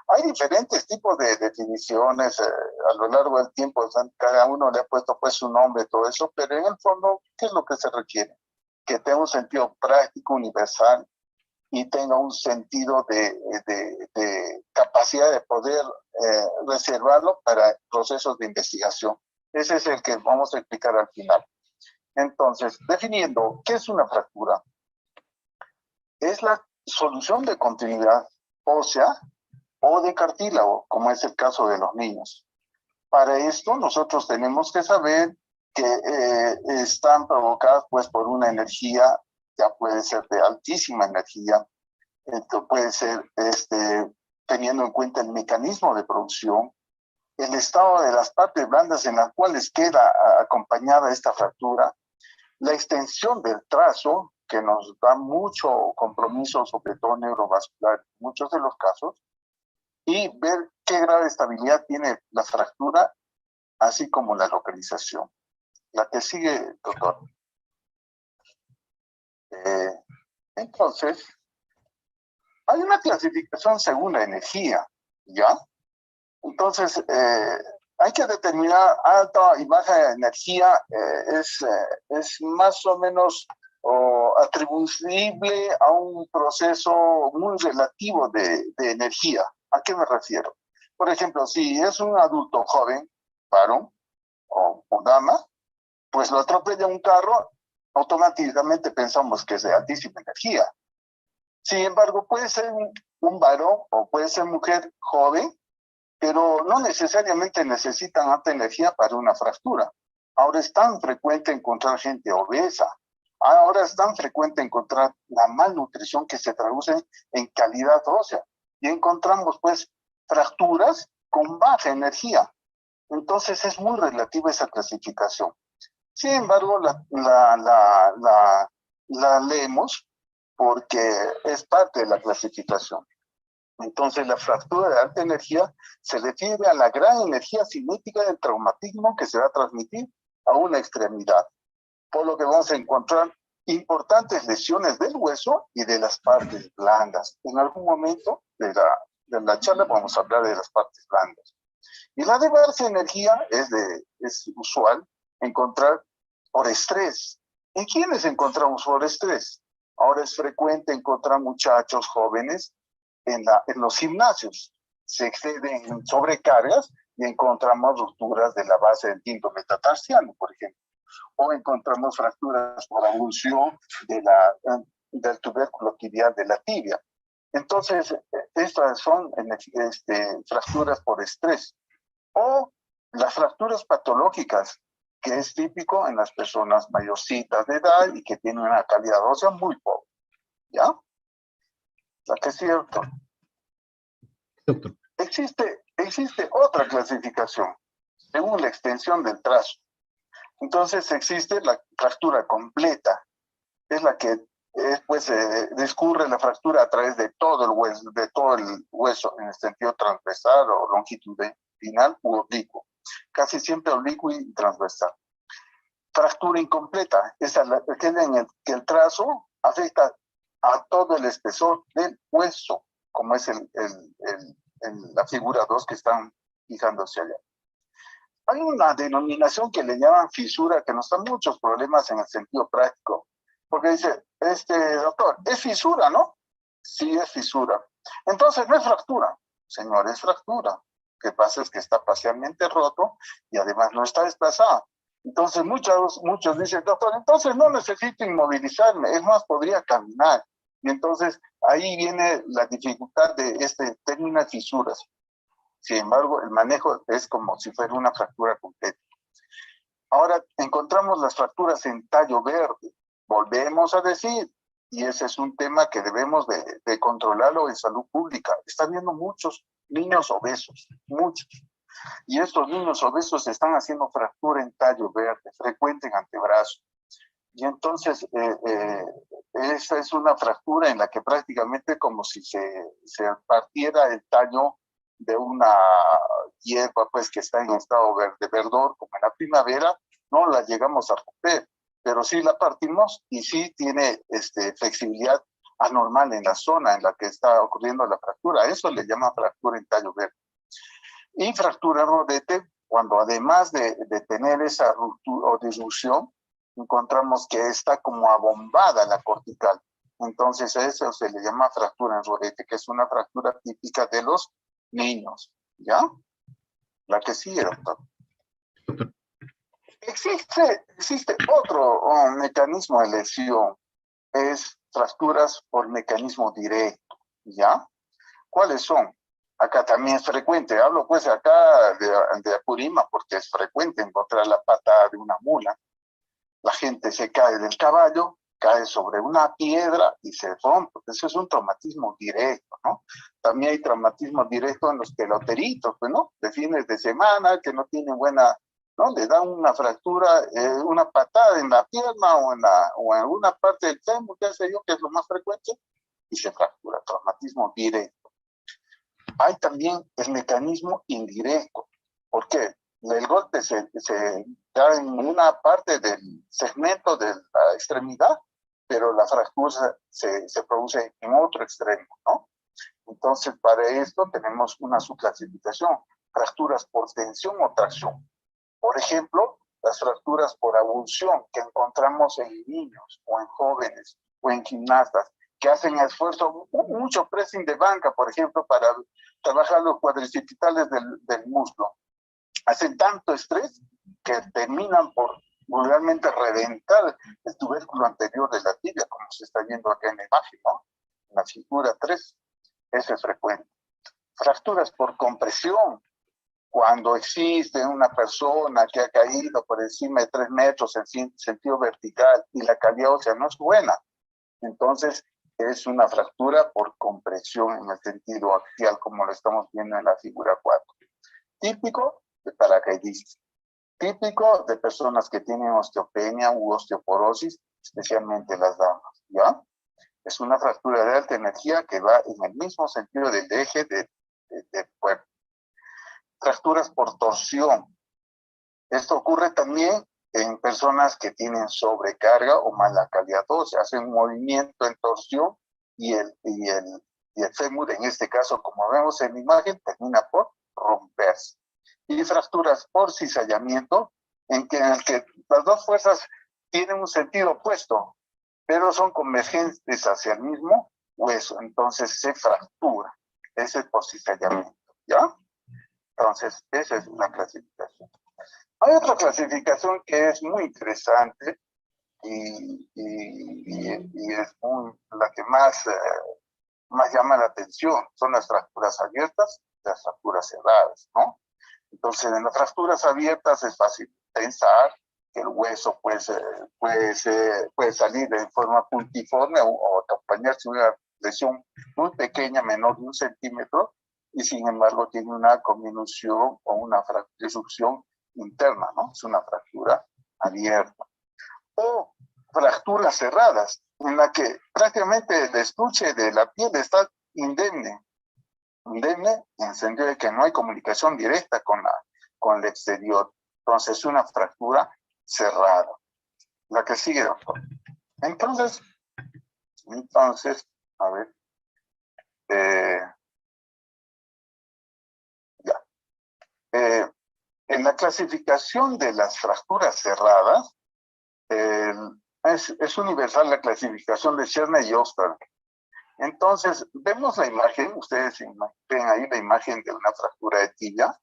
Hay diferentes tipos de definiciones a lo largo del tiempo, o sea, cada uno le ha puesto pues su nombre, todo eso, pero en el fondo, ¿qué es lo que se requiere? Que tenga un sentido práctico, universal, y tenga un sentido de capacidad de poder reservarlo para procesos de investigación. Ese es el que vamos a explicar al final. Entonces, definiendo, ¿qué es una fractura? Es la solución de continuidad ósea o de cartílago, como es el caso de los niños. Para esto, nosotros tenemos que saber que están provocadas pues, por una energía, ya puede ser de altísima energía, esto puede ser teniendo en cuenta el mecanismo de producción, el estado de las partes blandas en las cuales queda acompañada esta fractura, la extensión del trazo, que nos da mucho compromiso, sobre todo neurovascular, en muchos de los casos, y ver qué grado de estabilidad tiene la fractura, así como la localización. La que sigue, doctor. Entonces, hay una clasificación según la energía, ¿ya? Entonces, hay que determinar alta y baja energía, es más o menos atribuible a un proceso muy relativo de energía. ¿A qué me refiero? Por ejemplo, si es un adulto joven, varón o dama, pues lo atropella un carro, automáticamente pensamos que es de altísima energía. Sin embargo, puede ser un varón o puede ser mujer joven, pero no necesariamente necesitan alta energía para una fractura. Ahora es tan frecuente encontrar gente obesa. Ahora es tan frecuente encontrar la malnutrición que se traduce en calidad ósea. Y encontramos, pues, fracturas con baja energía. Entonces es muy relativa esa clasificación. Sin embargo, la leemos porque es parte de la clasificación. Entonces, la fractura de alta energía se refiere a la gran energía cinética del traumatismo que se va a transmitir a una extremidad, por lo que vamos a encontrar importantes lesiones del hueso y de las partes blandas. En algún momento de la charla vamos a hablar de las partes blandas. Y la de baja energía es usual encontrar por estrés. ¿En quiénes encontramos por estrés? Ahora es frecuente encontrar muchachos jóvenes en los gimnasios. Se exceden en sobrecargas y encontramos rupturas de la base del quinto metatarsiano, por ejemplo. O encontramos fracturas por abulsión del tubérculo tibial de la tibia. Entonces, estas son fracturas por estrés. O las fracturas patológicas, que es típico en las personas mayorcitas de edad y que tienen una calidad ósea muy pobre. ¿Ya? ¿La que es cierto? Doctor. Existe otra clasificación, según la extensión del trazo. Entonces existe la fractura completa, es la que discurre la fractura a través de todo el hueso en el sentido transversal o longitudinal u oblicuo, casi siempre oblicuo y transversal. Fractura incompleta, esa es la que el trazo afecta a todo el espesor del hueso, como es la figura 2 que están fijándose allá. Hay una denominación que le llaman fisura, que nos da muchos problemas en el sentido práctico, porque dice, doctor, es fisura, ¿no? Sí, es fisura. Entonces no es fractura. Señor, es fractura. Lo que pasa es que está parcialmente roto y además no está desplazado. Entonces muchos dicen, doctor, entonces no necesito inmovilizarme, es más, podría caminar. Y entonces ahí viene la dificultad de este término de fisuras. Sin embargo, el manejo es como si fuera una fractura completa. Ahora encontramos las fracturas en tallo verde. Volvemos a decir, y ese es un tema que debemos de controlarlo en salud pública. Está habiendo muchos niños obesos, muchos. Y estos niños obesos están haciendo fractura en tallo verde, frecuente en antebrazo. Y entonces, esa es una fractura en la que prácticamente como si se partiera el tallo de una hierba pues que está en estado de verdor, como en la primavera, no la llegamos a romper, pero sí la partimos y sí tiene flexibilidad anormal en la zona en la que está ocurriendo la fractura. Eso le llama fractura en tallo verde. Y fractura rodete, cuando además de tener esa ruptura o disrupción, encontramos que está como abombada la cortical. Entonces a eso se le llama fractura en rodete, que es una fractura típica de los niños. ¿Ya? La que sigue, doctor. Existe otro mecanismo de lesión, es fracturas por mecanismo directo. ¿Ya? ¿Cuáles son? Acá también es frecuente, hablo pues acá de Apurímac porque es frecuente encontrar la pata de una mula. La gente se cae del caballo, cae sobre una piedra y se rompe. Eso es un traumatismo directo, ¿no? También hay traumatismo directo en los peloteritos, pues, ¿no? De fines de semana, que no tienen buena, ¿no? Le dan una fractura, una patada en la pierna o en alguna parte del fémur, qué sé yo, que es lo más frecuente, y se fractura, traumatismo directo. Hay también el mecanismo indirecto. ¿Por qué? El golpe se da en una parte del segmento de la extremidad, pero la fractura se produce en otro extremo, ¿no? Entonces, para esto tenemos una subclasificación. Fracturas por tensión o tracción. Por ejemplo, las fracturas por avulsión que encontramos en niños o en jóvenes o en gimnastas que hacen esfuerzo, mucho pressing de banca, por ejemplo, para trabajar los cuadricipitales del músculo. Hacen tanto estrés que terminan por vulgarmente reventar el tubérculo anterior de la tibia, como se está viendo acá en la imagen, ¿no? En la figura 3, eso es frecuente. Fracturas por compresión, cuando existe una persona que ha caído por encima de 3 metros en sentido vertical y la calidad ósea no es buena, entonces es una fractura por compresión en el sentido axial, como lo estamos viendo en la figura 4. Típico de paracaidistas, típico de personas que tienen osteopenia u osteoporosis, especialmente las damas, ¿ya? Es una fractura de alta energía que va en el mismo sentido del eje del cuerpo. Fracturas por torsión. Esto ocurre también en personas que tienen sobrecarga o mala calidad ósea, hacen un movimiento en torsión y el fémur, en este caso, como vemos en la imagen, termina por romperse. Y fracturas por cizallamiento, en el que las dos fuerzas tienen un sentido opuesto, pero son convergentes hacia el mismo hueso, entonces se fractura. Ese es por cizallamiento, ¿ya? Entonces, esa es una clasificación. Hay otra clasificación que es muy interesante y es la que más llama la atención. Son las fracturas abiertas y las fracturas cerradas, ¿no? Entonces, en las fracturas abiertas es fácil pensar que el hueso puede salir en forma puntiforme o acompañarse de una lesión muy pequeña, menor de 1 centímetro, y sin embargo tiene una conminución o una disrupción interna, ¿no? Es una fractura abierta. O fracturas cerradas, en la que prácticamente el estuche de la piel está indemne. Indemne en el sentido de que no hay comunicación directa con el exterior. Entonces, es una fractura cerrada. La que sigue, doctor. Entonces, a ver. En la clasificación de las fracturas cerradas, es universal la clasificación de Scherner y Oster. Entonces, vemos la imagen, ustedes ven ahí la imagen de una fractura de tibia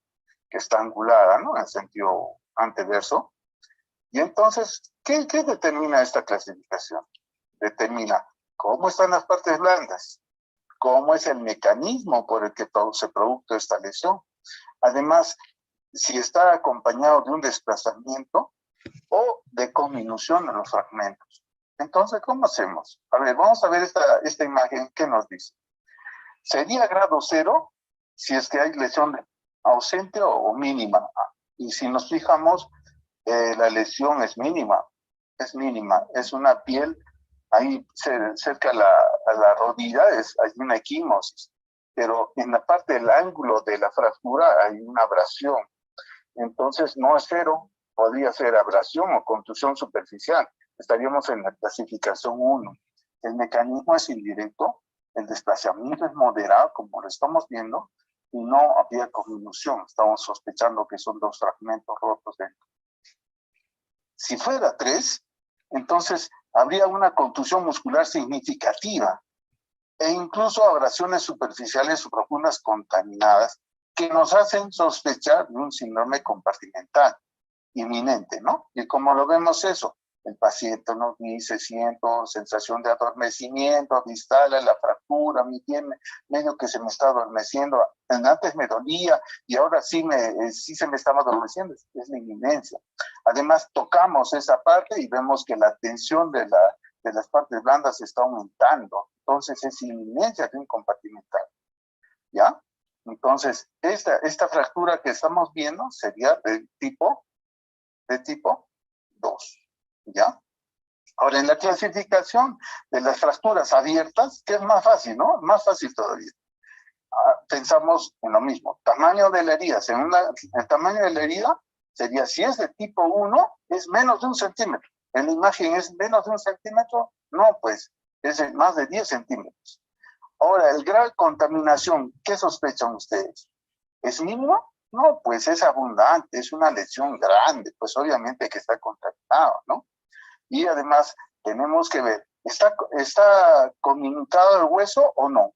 que está angulada, ¿no? En sentido anteverso. Y entonces, ¿qué determina esta clasificación? Determina cómo están las partes blandas, cómo es el mecanismo por el que se produce esta lesión. Además, si está acompañado de un desplazamiento o de conminución de los fragmentos. Entonces, ¿cómo hacemos? A ver, vamos a ver esta imagen. ¿Qué nos dice? Sería grado 0 si es que hay lesión ausente o mínima. Y si nos fijamos, la lesión es mínima. Es una piel ahí cerca a la rodilla, hay una equimosis. Pero en la parte del ángulo de la fractura hay una abrasión. Entonces no es 0, podría ser abrasión o contusión superficial. Estaríamos en la clasificación 1. El mecanismo es indirecto, el desplazamiento es moderado, como lo estamos viendo, y no había conminución. Estamos sospechando que son dos fragmentos rotos dentro. Si fuera 3, entonces habría una contusión muscular significativa e incluso abrasiones superficiales o profundas contaminadas que nos hacen sospechar de un síndrome compartimental inminente, ¿no? Y como lo vemos eso, el paciente nos dice, siento sensación de adormecimiento, distal la fractura, mi pie medio que se me está adormeciendo, antes me dolía y ahora sí se me estaba adormeciendo, es la inminencia. Además, tocamos esa parte y vemos que la tensión de las partes blandas está aumentando, entonces es inminencia de un compartimental, ¿ya? Entonces, esta fractura que estamos viendo sería de tipo 2, ¿ya? Ahora, en la clasificación de las fracturas abiertas, que es más fácil, ¿no? Más fácil todavía. Pensamos en lo mismo. Tamaño de la herida. Según el tamaño de la herida, sería, si es de tipo 1, es menos de 1 centímetro. En la imagen es menos de 1 centímetro, no, pues, es más de 10 centímetros. Ahora, el grado de contaminación, ¿qué sospechan ustedes? ¿Es mínimo? No, pues es abundante, es una lesión grande, pues obviamente que está contaminado, ¿no? Y además tenemos que ver, ¿está conminutado el hueso o no?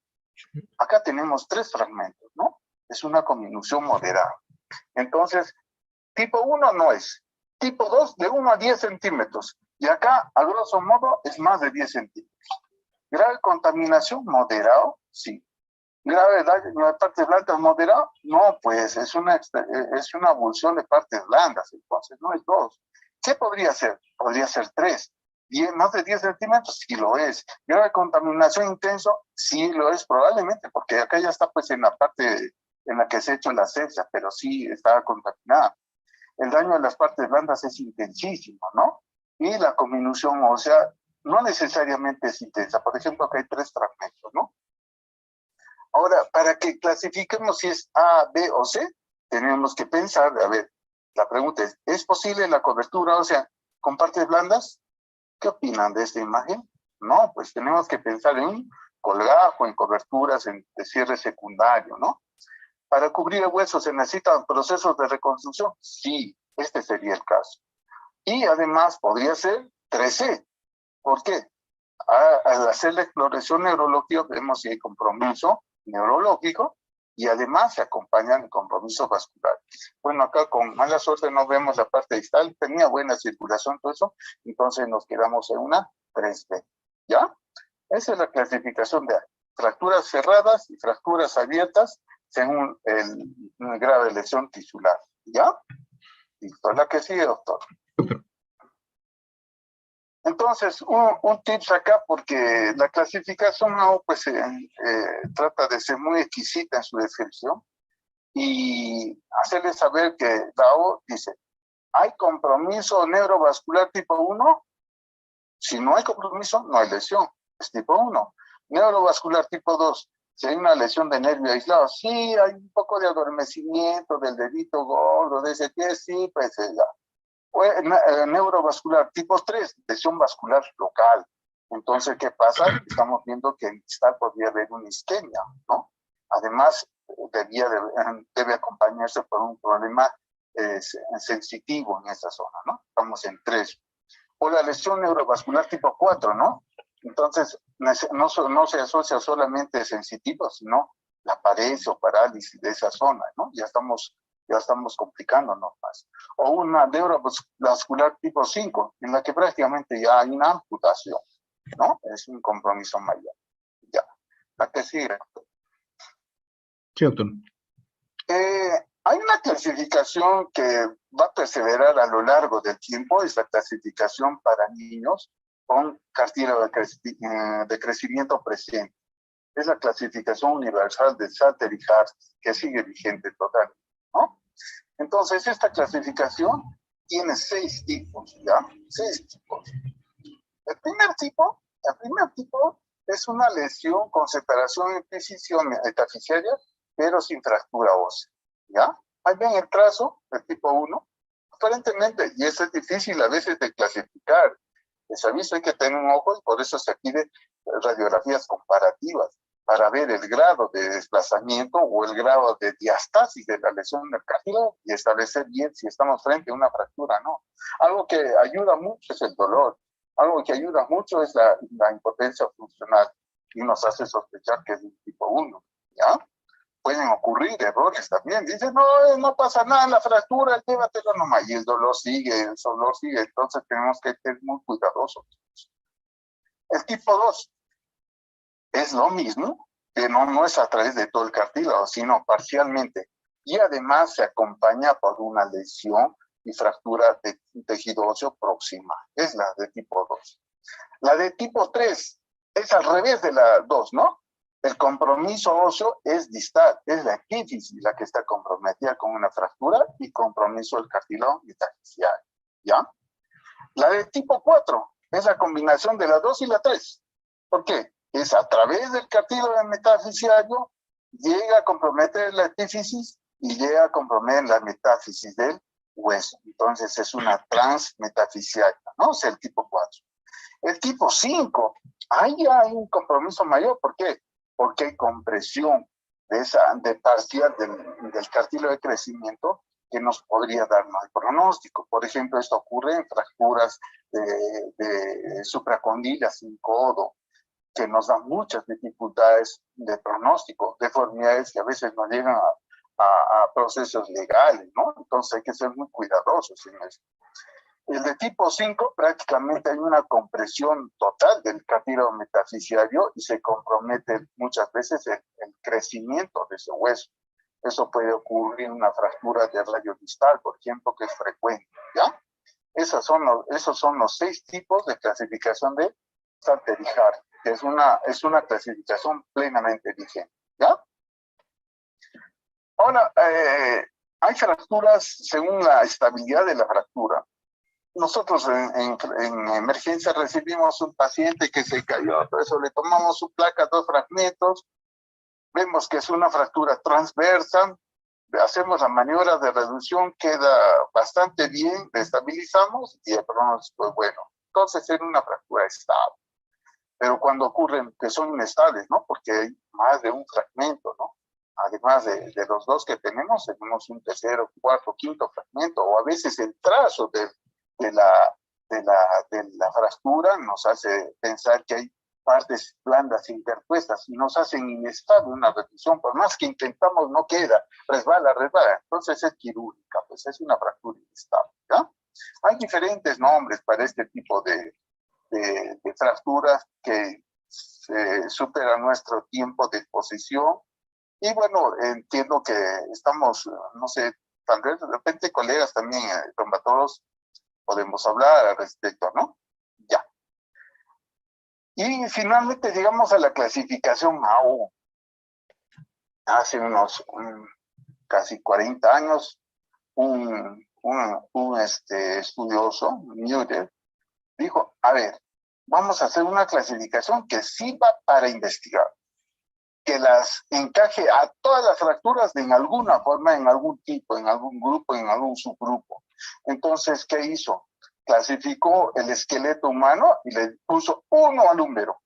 Acá tenemos 3 fragmentos, ¿no? Es una conminución moderada. Entonces, tipo 1 no es. Tipo 2, de 1 a 10 centímetros. Y acá, a grosso modo, es más de 10 centímetros. Grave contaminación, moderado, sí. Grave daño en las partes blancas, moderado, no, pues es una abulsión de partes blandas, entonces no es 2. ¿Qué podría ser? Podría ser 3. Más de 10 centímetros, sí lo es. Grave contaminación intenso, sí lo es, probablemente, porque acá ya está pues en la parte en la que se ha hecho la asepsia, pero sí está contaminada. El daño de las partes blandas es intensísimo, ¿no? Y la conminución, o sea, no necesariamente es intensa. Por ejemplo, acá hay 3 fragmentos, ¿no? Ahora, para que clasifiquemos si es A, B o C, tenemos que pensar, a ver, la pregunta ¿es posible la cobertura ósea con partes blandas? ¿Qué opinan de esta imagen? No, pues tenemos que pensar en un colgajo, en coberturas de cierre secundario, ¿no? ¿Para cubrir el hueso se necesitan procesos de reconstrucción? Sí, este sería el caso. Y además podría ser 3C. ¿Por qué? Al hacer la exploración neurológica vemos si hay compromiso neurológico y además se acompañan compromisos vasculares. Bueno, acá con mala suerte no vemos la parte distal, tenía buena circulación, todo eso, entonces nos quedamos en una 3B, ¿ya? Esa es la clasificación de fracturas cerradas y fracturas abiertas según el grado de lesión tisular, ¿ya? Listo, la que sigue, doctor. Entonces, un tips acá, porque la clasificación AO pues, trata de ser muy exquisita en su descripción y hacerles saber que la AO dice, ¿hay compromiso neurovascular tipo 1? Si no hay compromiso, no hay lesión, es tipo 1. Neurovascular tipo 2, si hay una lesión de nervio aislado, sí, hay un poco de adormecimiento del dedito gordo, de ese pie, sí, pues ya. Neurovascular tipo 3, lesión vascular local. Entonces, ¿qué pasa? Estamos viendo que en distal podría haber una isquemia, ¿no? Además, debe acompañarse por un problema sensitivo en esa zona, ¿no? Estamos en 3. O la lesión neurovascular tipo 4, ¿no? Entonces, no se asocia solamente sensitivo, sino la paresis o parálisis de esa zona, ¿no? Ya estamos complicándonos más. O una neurovascular tipo 5, en la que prácticamente ya hay una amputación, ¿no? Es un compromiso mayor. Ya. La que sigue. Sí, doctor. Hay una clasificación que va a perseverar a lo largo del tiempo, es la clasificación para niños con cartílago de crecimiento presente. Es la clasificación universal de Salter y Hart, que sigue vigente totalmente, ¿no? Entonces, esta clasificación tiene 6 tipos, ¿ya? 6 tipos. El primer tipo es una lesión con separación y precisión metafisaria, pero sin fractura ósea, ¿ya? Ahí ven el trazo, el tipo 1. Aparentemente, y eso es difícil a veces de clasificar. Les aviso, hay que tener un ojo y por eso se pide radiografías comparativas para ver el grado de desplazamiento o el grado de diastasis de la lesión del cartílago y establecer bien si estamos frente a una fractura o no. Algo que ayuda mucho es el dolor. Algo que ayuda mucho es la impotencia funcional y nos hace sospechar que es de tipo 1, ¿ya? Pueden ocurrir errores también. Dicen, no, no pasa nada en la fractura, llévatelo nomás. Y el dolor sigue, entonces tenemos que ser muy cuidadosos. El tipo 2 es lo mismo, que no es a través de todo el cartílago, sino parcialmente. Y además se acompaña por una lesión y fractura de tejido óseo próxima. Es la de tipo 2. La de tipo 3 es al revés de la 2, ¿no? El compromiso óseo es distal, es la epífisis la que está comprometida con una fractura y compromiso del cartílago metafisial, ¿ya? La de tipo 4 es la combinación de la 2 y la 3. ¿Por qué? Es a través del cartílago metafisiario, llega a comprometer la epífisis y llega a comprometer la metáfisis del hueso. Entonces es una transmetafisiaria, ¿no? O sea, el tipo 4. El tipo 5, ahí hay un compromiso mayor. ¿Por qué? Porque hay compresión de parcial del cartílago de crecimiento que nos podría dar mal pronóstico. Por ejemplo, esto ocurre en fracturas de supracondilias sin codo, que nos dan muchas dificultades de pronóstico, deformidades que a veces no llegan a procesos legales, ¿no? Entonces hay que ser muy cuidadosos en eso. El de tipo 5 prácticamente hay una compresión total del cartílago metafisiario y se compromete muchas veces el crecimiento de ese hueso. Eso puede ocurrir en una fractura de radio distal, por ejemplo, que es frecuente, ¿ya? Esos son los 6 tipos de clasificación de Salter-Hart, que es una clasificación plenamente vigente, ¿ya? Ahora, hay fracturas según la estabilidad de la fractura. Nosotros en emergencia recibimos un paciente que se cayó, por eso le tomamos su placa, 2 fragmentos, vemos que es una fractura transversa, hacemos la maniobra de reducción, queda bastante bien, le estabilizamos y el pronóstico es bueno. Entonces es una fractura estable. Pero cuando ocurren que son inestables, ¿no? Porque hay más de un fragmento, ¿no? Además de los 2 que tenemos un tercero, cuarto, quinto fragmento, o a veces el trazo de la fractura nos hace pensar que hay partes blandas interpuestas y nos hacen inestable una reducción, por más que intentamos no queda, resbala, entonces es quirúrgica, pues es una fractura inestable, ¿ya? Hay diferentes nombres para este tipo de fracturas que superan nuestro tiempo de exposición y bueno, entiendo que estamos, no sé, tal vez de repente colegas también, traumatólogos, podemos hablar al respecto, ¿no? Ya. Y finalmente llegamos a la clasificación AO. Hace unos casi 40 años, un estudioso, Müller, dijo, a ver, vamos a hacer una clasificación que sirva para investigar, que las encaje a todas las fracturas en alguna forma, en algún tipo, en algún grupo, en algún subgrupo. Entonces, ¿qué hizo? Clasificó el esqueleto humano y le puso 1 al húmero,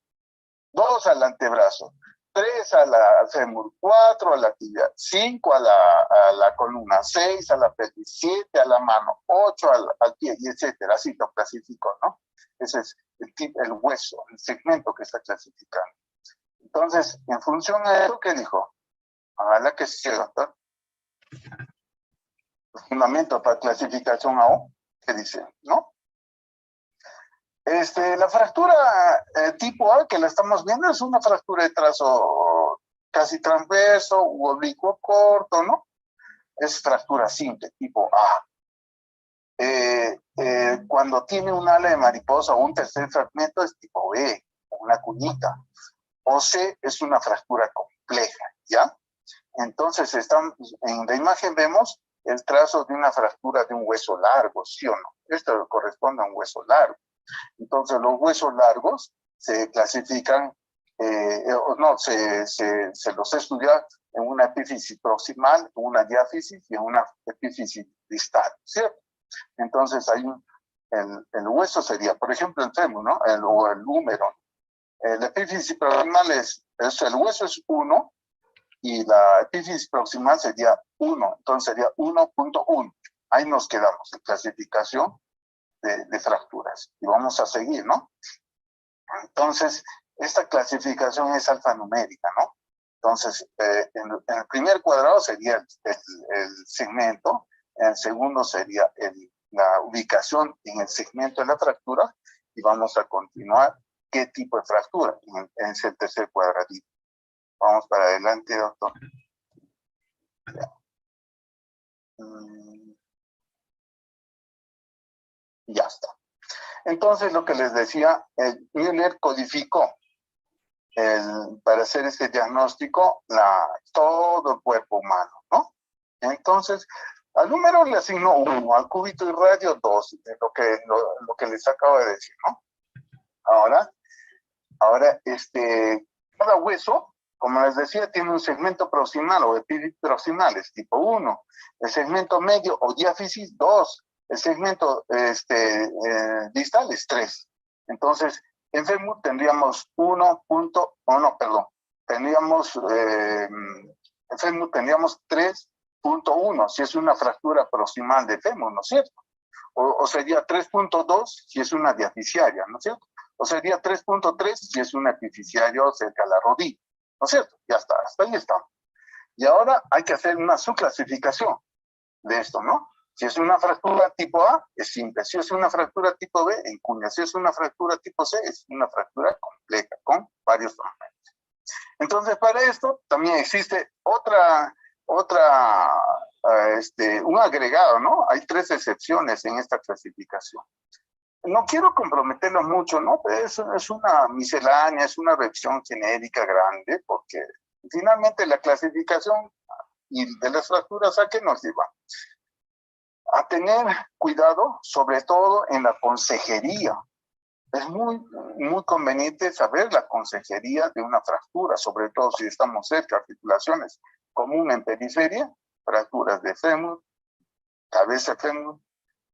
2 al antebrazo, 3 a la fémur, 4 a la tibia, 5 a la columna, 6 a la pelvis, 7 a la mano, 8 al pie, y etcétera. Así lo clasificó, ¿no? Ese es el hueso, el segmento que está clasificando. Entonces, en función de eso, ¿qué dijo? Ojalá que sí, doctor. El fundamento para clasificación AO, ¿qué dice? ¿No? La fractura tipo A que la estamos viendo es una fractura de trazo casi transverso u oblicuo corto, ¿no? Es fractura simple, tipo A. Cuando tiene un ala de mariposa o un tercer fragmento es tipo B, una cuñita. O C es una fractura compleja, ¿ya? Entonces, en la imagen vemos el trazo de una fractura de un hueso largo, ¿sí o no? Esto corresponde a un hueso largo. Entonces, los huesos largos se clasifican, se los estudia en una epífisis proximal, en una diáfisis y en una epífisis distal, ¿cierto? Entonces, el hueso sería, por ejemplo, el fémur, ¿no? O el húmero. La epífisis proximal el hueso es 1 y la epífisis proximal sería 1, entonces sería 1.1. Ahí nos quedamos en clasificación de fracturas. Y vamos a seguir, ¿no? Entonces, esta clasificación es alfanumérica, ¿no? Entonces, en el primer cuadrado sería el segmento, en el segundo sería la ubicación en el segmento de la fractura, y vamos a continuar qué tipo de fractura en ese tercer cuadradito. Vamos para adelante, doctor. Ya está. Entonces, lo que les decía, Müller codificó para hacer este diagnóstico todo el cuerpo humano, ¿no? Entonces, al número le asignó 1, al cúbito y radio 2, de lo que les acabo de decir, ¿no? Ahora, cada hueso, como les decía, tiene un segmento proximal o epífisis proximales, tipo 1. El segmento medio o diáfisis, 2. El segmento distal es 3. Entonces, en fémur tendríamos en fémur tendríamos 3.1 si es una fractura proximal de fémur, ¿no es cierto? O sería 3.2 si es una diaficiaria, ¿no es cierto? O sería 3.3 si es un epificiario cerca de la rodilla, ¿no es cierto? Ya está, hasta ahí estamos. Y ahora hay que hacer una subclasificación de esto, ¿no? Si es una fractura tipo A, es simple. Si es una fractura tipo B, encuña. Si es una fractura tipo C, es una fractura compleja, con varios fragmentos. Entonces, para esto también existe un agregado, ¿no? Hay 3 excepciones en esta clasificación. No quiero comprometerlo mucho, ¿no? Es una miscelánea, es una revisión genérica grande, porque finalmente la clasificación y de las fracturas, ¿a qué nos lleva? A tener cuidado, sobre todo en la consejería. Es muy, muy conveniente saber la consejería de una fractura, sobre todo si estamos cerca de articulaciones común en periferia, fracturas de fémur, cabeza de fémur,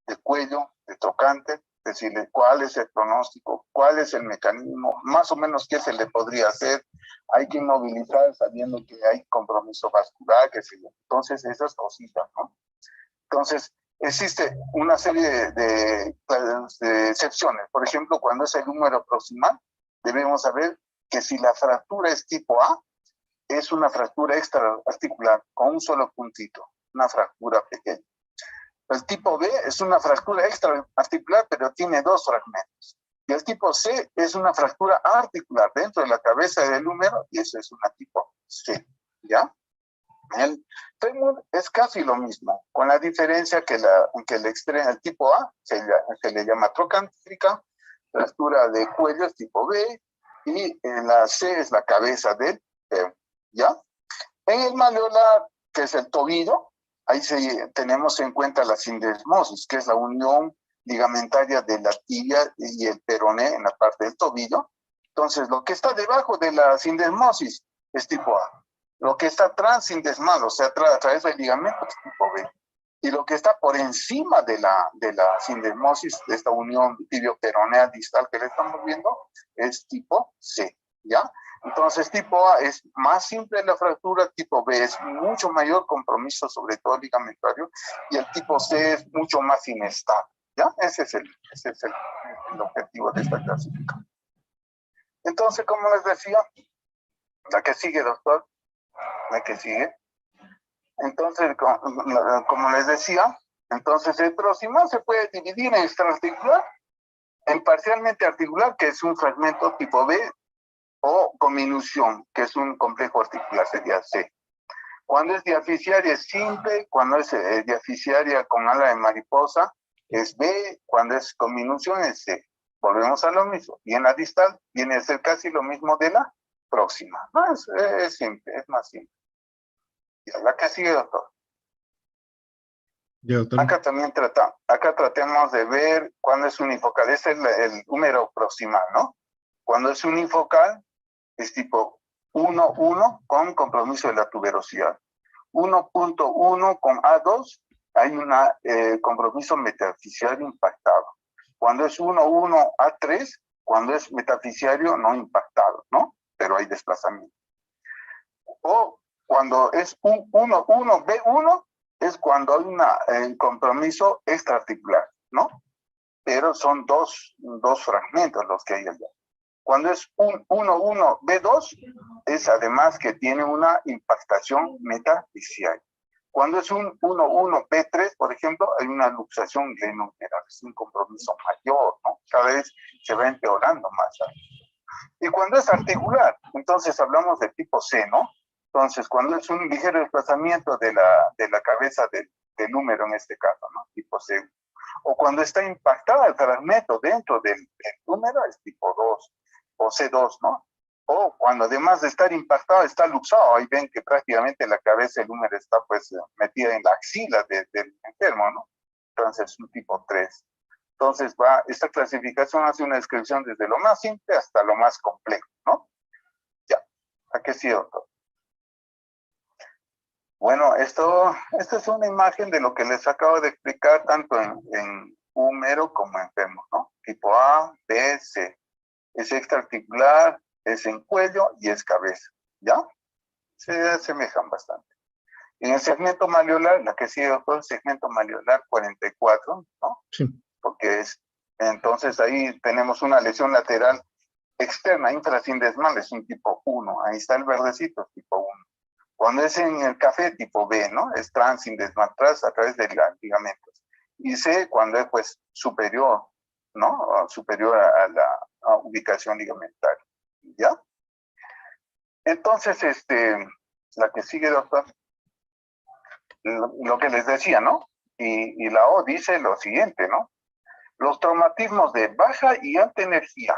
de cuello, de trocánter, decirle cuál es el pronóstico, cuál es el mecanismo, más o menos qué se le podría hacer. Hay que inmovilizar sabiendo que hay compromiso vascular, que sí. Entonces, esas cositas, ¿no? Entonces, existe una serie de excepciones. Por ejemplo, cuando es el número proximal, debemos saber que si la fractura es tipo A, es una fractura extraarticular con un solo puntito, una fractura pequeña. El tipo B es una fractura extraarticular, pero tiene 2 fragmentos. Y el tipo C es una fractura articular dentro de la cabeza del húmero, y eso es una tipo C, ¿ya? El fémur es casi lo mismo, con la diferencia que el tipo A se le llama trocántrica, fractura de cuello es tipo B, y en la C es la cabeza del fémur, ¿ya? En el maleolar, que es el tobillo, ahí tenemos en cuenta la sindesmosis, que es la unión ligamentaria de la tibia y el peroné en la parte del tobillo. Entonces, lo que está debajo de la sindesmosis es tipo A. Lo que está transindesmal, o sea, a través del ligamento, es tipo B. Y lo que está por encima de la sindesmosis, de esta unión tibio-peronea distal que le estamos viendo, es tipo C, ¿ya? Entonces, tipo A es más simple la fractura, tipo B es mucho mayor compromiso, sobre todo ligamentario, y el tipo C es mucho más inestable, ¿ya? Ese es el objetivo de esta clasificación. Entonces, como les decía, la que sigue, doctor, la que sigue. Entonces, como les decía, entonces el proximal se puede dividir en extraarticular, en parcialmente articular, que es un fragmento tipo B, o cominución, que es un complejo articular, sería C. Cuando es diaficiaria es simple, cuando es diaficiaria con ala de mariposa es B, cuando es cominución es C. Volvemos a lo mismo. Y en la distal viene a ser casi lo mismo de la próxima. No, es simple, es más simple. Y la que sigue, doctor. Ya, doctor. Acá también tratamos de ver cuándo es unifocal. Este es el número proximal, ¿no? Cuando es unifocal, es tipo 1,1 con compromiso de la tuberosidad. 1.1 con A2, hay un compromiso metaficial impactado. Cuando es 1,1 A3, Cuando es metafisiario, no impactado, ¿no? Pero hay desplazamiento. O cuando es un 1B1, es cuando hay un compromiso extraarticular, ¿no? Pero son dos fragmentos los que hay allá. Cuando es un 1B2, es además que tiene una impactación metafisiaria. Cuando es un 1B3, por ejemplo, hay una luxación glenohumeral, es un compromiso mayor, ¿no? Cada vez se va empeorando más. Y cuando es articular, entonces hablamos de tipo C, ¿no? Entonces, cuando es un ligero desplazamiento de la cabeza del húmero, en este caso, ¿no? Tipo C. O cuando está impactada el fragmento dentro del húmero, es tipo 2 o C2, ¿no? O cuando además de estar impactado, está luxado. Ahí ven que prácticamente la cabeza del húmero está pues metida en la axila del enfermo, ¿no? Entonces, un tipo 3. Entonces, esta clasificación hace una descripción desde lo más simple hasta lo más complejo, ¿no? Ya, aquí sí, doctor. Bueno, esto es una imagen de lo que les acabo de explicar, tanto en húmero como enfermo, ¿no? Tipo A, B, C. Es extraarticular, es en cuello y es cabeza, ¿ya? Se asemejan bastante. En el segmento malleolar, la que sigue, doctor, el segmento malleolar 44, ¿no? Sí. Porque entonces ahí tenemos una lesión lateral externa, infrasindesmal, es un tipo 1. Ahí está el verdecito, tipo 1. Cuando es en el café, tipo B, ¿no? Es transindesmal, a través de ligamentos. Y C, cuando es pues superior, ¿no? Superior a la ubicación ligamentaria, ¿ya? Entonces, la que sigue, doctor, lo que les decía, ¿no? Y la O dice lo siguiente, ¿no? Los traumatismos de baja y alta energía.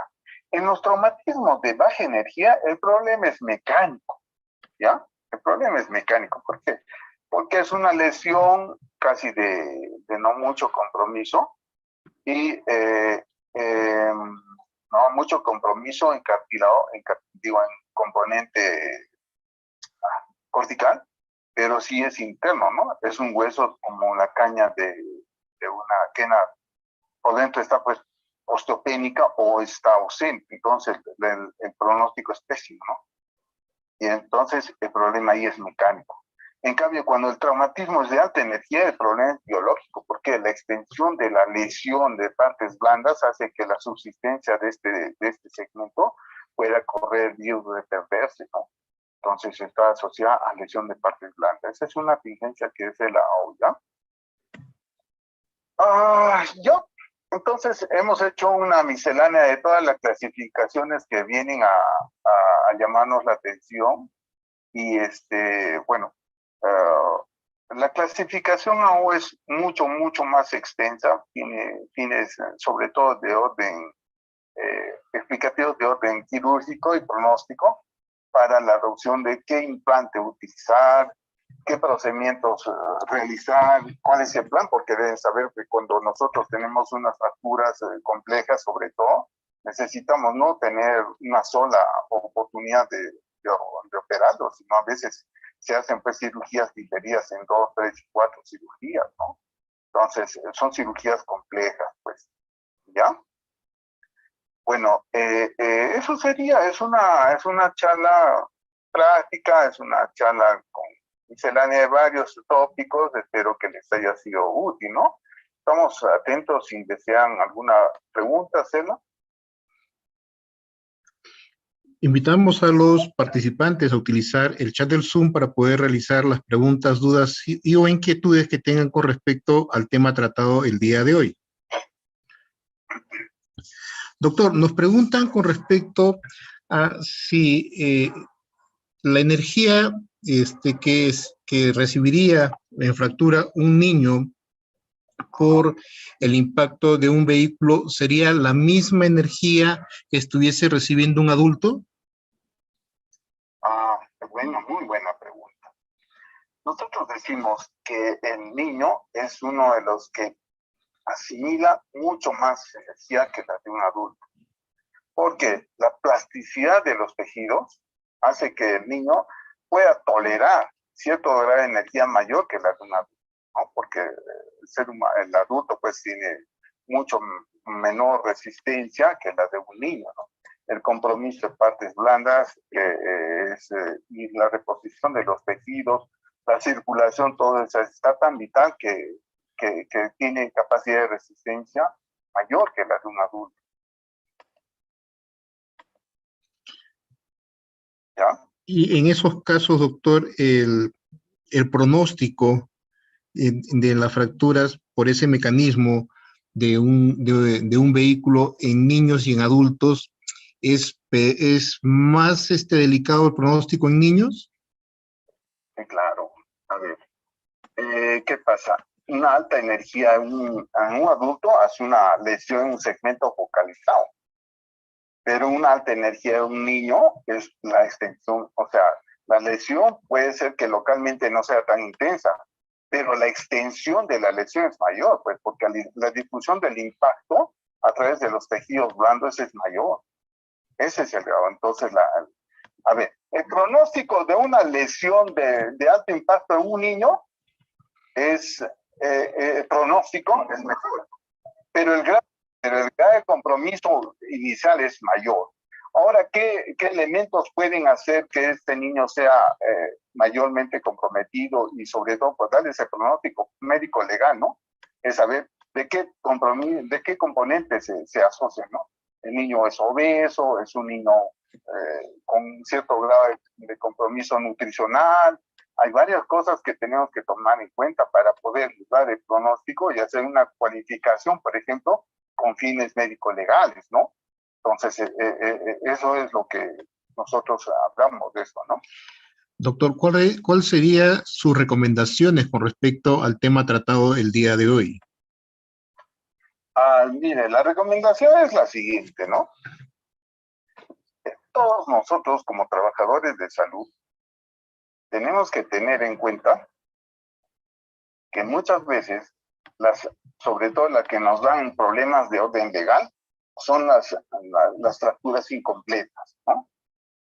En los traumatismos de baja energía, el problema es mecánico, ¿ya? El problema es mecánico. ¿Por qué? Porque es una lesión casi de no mucho compromiso y no mucho compromiso en cartílago, en componente cortical, pero sí es interno, ¿no? Es un hueso como la caña de una quena, por dentro está pues osteopénica o está ausente, entonces el pronóstico es pésimo, ¿no? Y entonces el problema ahí es mecánico. En cambio, cuando el traumatismo es de alta energía, el problema es biológico, porque la extensión de la lesión de partes blandas hace que la subsistencia de este segmento pueda correr riesgo de perderse, ¿no? Entonces está asociada a lesión de partes blandas. Esa es una tingencia que es de la olla. Yo, entonces hemos hecho una miscelánea de todas las clasificaciones que vienen a llamarnos la atención. Y bueno, la clasificación AO es mucho más extensa, tiene fines sobre todo de orden explicativos de orden quirúrgico y pronóstico para la reducción de qué implante utilizar, qué procedimientos realizar, cuál es el plan, porque deben saber que cuando nosotros tenemos unas fracturas complejas, sobre todo, necesitamos no tener una sola oportunidad de operarlo, sino a veces se hacen pues cirugías diferidas en 2, 3, 4 cirugías, ¿no? Entonces, son cirugías complejas, pues, ¿ya? Bueno, eso sería, es una charla práctica, es una charla con miscelánea de varios tópicos, espero que les haya sido útil, ¿no? Estamos atentos si desean alguna pregunta, hacerla. Invitamos a los participantes a utilizar el chat del Zoom para poder realizar las preguntas, dudas y o inquietudes que tengan con respecto al tema tratado el día de hoy. Doctor, nos preguntan con respecto a si la energía que recibiría en fractura un niño por el impacto de un vehículo sería la misma energía que estuviese recibiendo un adulto. Bueno, muy buena pregunta. Nosotros decimos que el niño es uno de los que asimila mucho más energía que la de un adulto, porque la plasticidad de los tejidos hace que el niño pueda tolerar cierto grado de energía mayor que la de un adulto, ¿no? Porque el adulto pues tiene mucho menor resistencia que la de un niño, ¿no? El compromiso de partes blandas y la reposición de los tejidos, la circulación, todo eso está tan vital que tiene capacidad de resistencia mayor que la de un adulto. ¿Ya? Y en esos casos, doctor, el pronóstico de las fracturas por ese mecanismo de un vehículo en niños y en adultos es más delicado el pronóstico en niños. Claro. A ver, ¿qué pasa? Una alta energía en un adulto hace una lesión en un segmento focalizado, pero una alta energía en un niño es la extensión, o sea, la lesión puede ser que localmente no sea tan intensa, pero la extensión de la lesión es mayor, pues, porque la difusión del impacto a través de los tejidos blandos es mayor. Ese es el grado. Entonces, a ver, el pronóstico de una lesión de alto impacto en un niño el pronóstico es mejor, pero el grado de compromiso inicial es mayor. Ahora, ¿qué elementos pueden hacer que este niño sea mayormente comprometido y sobre todo pues, darle ese pronóstico médico legal, ¿no? Es saber de qué componentes se asocian, ¿no? El niño es obeso, es un niño con cierto grado de compromiso nutricional. Hay varias cosas que tenemos que tomar en cuenta para poder dar el pronóstico y hacer una cualificación, por ejemplo, con fines médico-legales, ¿no? Entonces, eso es lo que nosotros hablamos de esto, ¿no? Doctor, ¿cuál sería sus recomendaciones con respecto al tema tratado el día de hoy? Mire, la recomendación es la siguiente, ¿no? Todos nosotros como trabajadores de salud tenemos que tener en cuenta que muchas veces, sobre todo las que nos dan problemas de orden legal, son las fracturas incompletas, ¿no?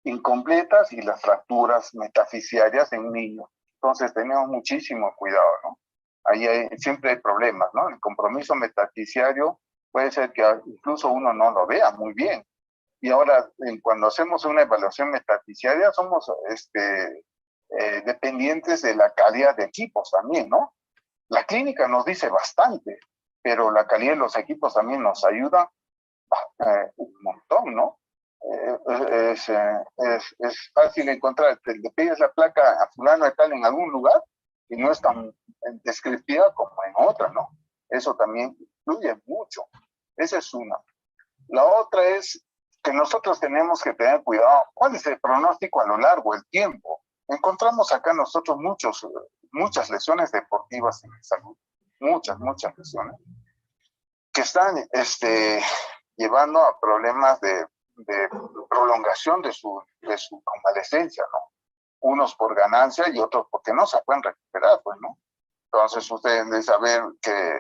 Incompletas y las fracturas metafisiarias en niños. Entonces tenemos muchísimo cuidado, ¿no? Ahí siempre hay problemas, ¿no? El compromiso metafisiario puede ser que incluso uno no lo vea muy bien. Y ahora, cuando hacemos una evaluación metafisiaria, somos dependientes de la calidad de equipos también, ¿no? La clínica nos dice bastante, pero la calidad de los equipos también nos ayuda un montón, ¿no? Es fácil encontrar, le pides la placa a fulano de tal en algún lugar y no es tan descriptiva como en otra, ¿no? Eso también influye mucho. Esa es una. La otra es que nosotros tenemos que tener cuidado. ¿Cuál es el pronóstico a lo largo del tiempo? Encontramos acá nosotros muchas lesiones deportivas en salud, muchas lesiones, que están llevando a problemas de prolongación de su convalescencia, ¿no? Unos por ganancia y otros porque no se pueden recuperar, pues, ¿no? Entonces ustedes deben saber que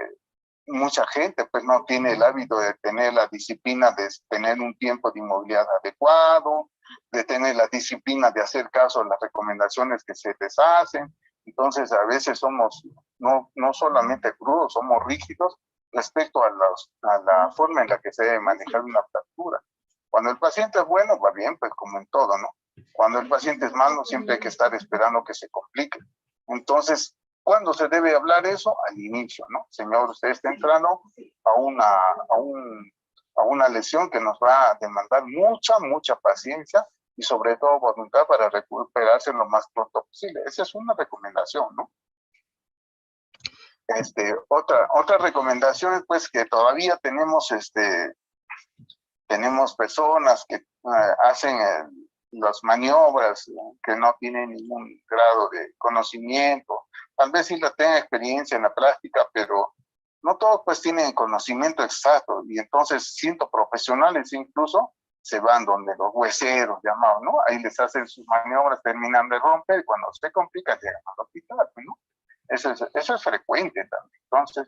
mucha gente pues no tiene el hábito de tener la disciplina de tener un tiempo de inmovilidad adecuado, de tener la disciplina de hacer caso a las recomendaciones que se les hacen. Entonces a veces somos no solamente crudos, somos rígidos respecto a la forma en la que se debe manejar una fractura. Cuando el paciente es bueno, va bien, pues como en todo, ¿no? Cuando el paciente es malo, siempre hay que estar esperando que se complique. Entonces, ¿cuándo se debe hablar eso? Al inicio, ¿no? Señor, usted está entrando a una lesión que nos va a demandar mucha paciencia y sobre todo voluntad para recuperarse lo más pronto posible. Esa es una recomendación, ¿no? Otra recomendación es pues que todavía tenemos personas que hacen las maniobras que no tienen ningún grado de conocimiento. Tal vez sí la tengan experiencia en la práctica, pero no todos pues tienen conocimiento exacto y entonces siendo profesionales incluso se van donde los hueseros llamados, ¿no? Ahí les hacen sus maniobras, terminan de romper y cuando se complica llegan al hospital, ¿no? Eso es frecuente también. Entonces,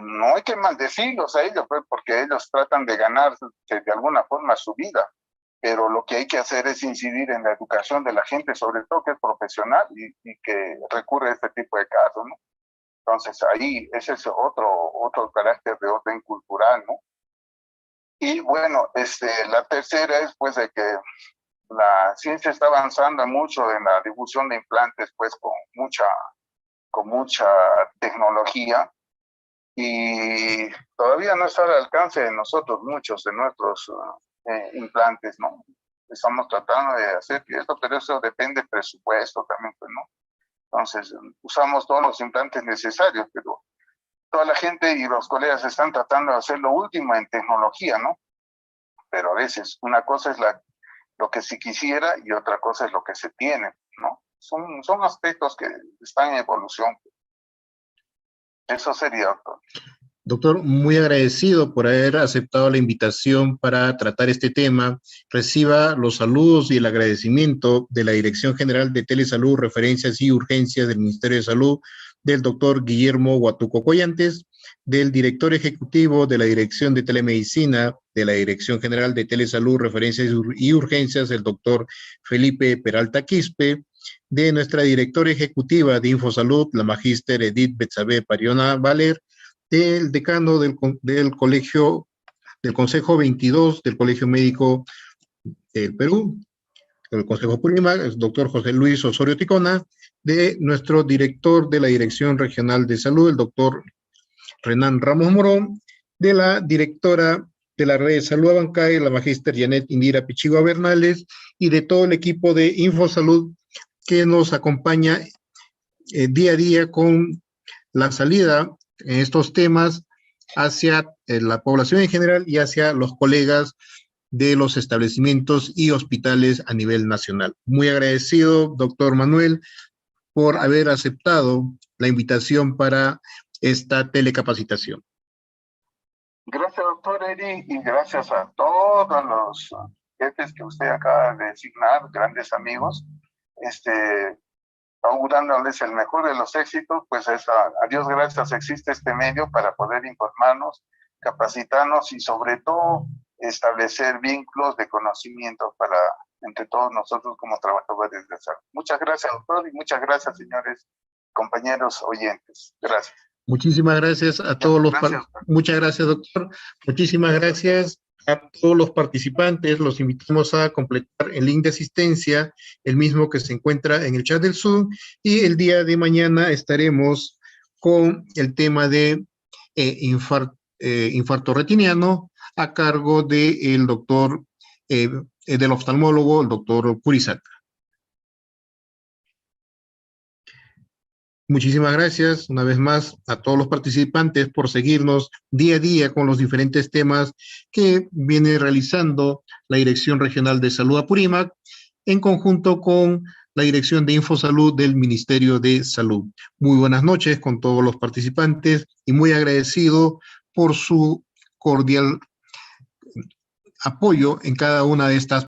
no hay que maldecirlos a ellos, pues, porque ellos tratan de ganar de alguna forma su vida, pero lo que hay que hacer es incidir en la educación de la gente, sobre todo que es profesional y que recurre a este tipo de casos, ¿no? Entonces ahí ese es otro carácter de orden cultural, ¿no? Y bueno, la tercera es pues de que la ciencia está avanzando mucho en la difusión de implantes, pues con mucha tecnología, y todavía no está al alcance de nosotros muchos de nuestros implantes, ¿no? Estamos tratando de hacer esto, pero eso depende del presupuesto también, pues, ¿no? Entonces, usamos todos los implantes necesarios, pero toda la gente y los colegas están tratando de hacer lo último en tecnología, ¿no? Pero a veces una cosa es lo que se quisiera y otra cosa es lo que se tiene, ¿no? Son aspectos que están en evolución. Eso sería, doctor. Doctor, muy agradecido por haber aceptado la invitación para tratar este tema. Reciba los saludos y el agradecimiento de la Dirección General de Telesalud, Referencias y Urgencias del Ministerio de Salud, del doctor Guillermo Huatuco Collantes, del director ejecutivo de la Dirección de Telemedicina, de la Dirección General de Telesalud, Referencias y Urgencias, el doctor Felipe Peralta Quispe, de nuestra directora ejecutiva de Infosalud, la magíster Edith Betsabe Pariona Valer, del decano del colegio, del Consejo 22 del Colegio Médico del Perú, del Consejo Purímac, el doctor José Luis Osorio Ticona, de nuestro director de la Dirección Regional de Salud, el doctor Renan Ramos Morón, de la directora de la Red de Salud Abancay, la magíster Janet Indira Pichigua Bernales, y de todo el equipo de Infosalud que nos acompaña día a día con la salida en estos temas hacia la población en general y hacia los colegas de los establecimientos y hospitales a nivel nacional. Muy agradecido, doctor Manuel, por haber aceptado la invitación para esta telecapacitación. Gracias, doctor Eri, y gracias a todos los jefes que usted acaba de designar, grandes amigos, augurándoles el mejor de los éxitos, pues a Dios gracias existe este medio para poder informarnos, capacitarnos y sobre todo establecer vínculos de conocimiento entre todos nosotros como trabajadores de salud. Muchas gracias, doctor, y muchas gracias, señores compañeros oyentes. Gracias. Muchísimas gracias a todos los muchas gracias, doctor. Muchísimas gracias a todos los participantes. Los invitamos a completar el link de asistencia, el mismo que se encuentra en el chat del Zoom, y el día de mañana estaremos con el tema de infarto retiniano a cargo del doctor, del oftalmólogo, el doctor Purizat. Muchísimas gracias una vez más a todos los participantes por seguirnos día a día con los diferentes temas que viene realizando la Dirección Regional de Salud Apurímac en conjunto con la Dirección de Infosalud del Ministerio de Salud. Muy buenas noches con todos los participantes y muy agradecido por su cordial apoyo en cada una de estas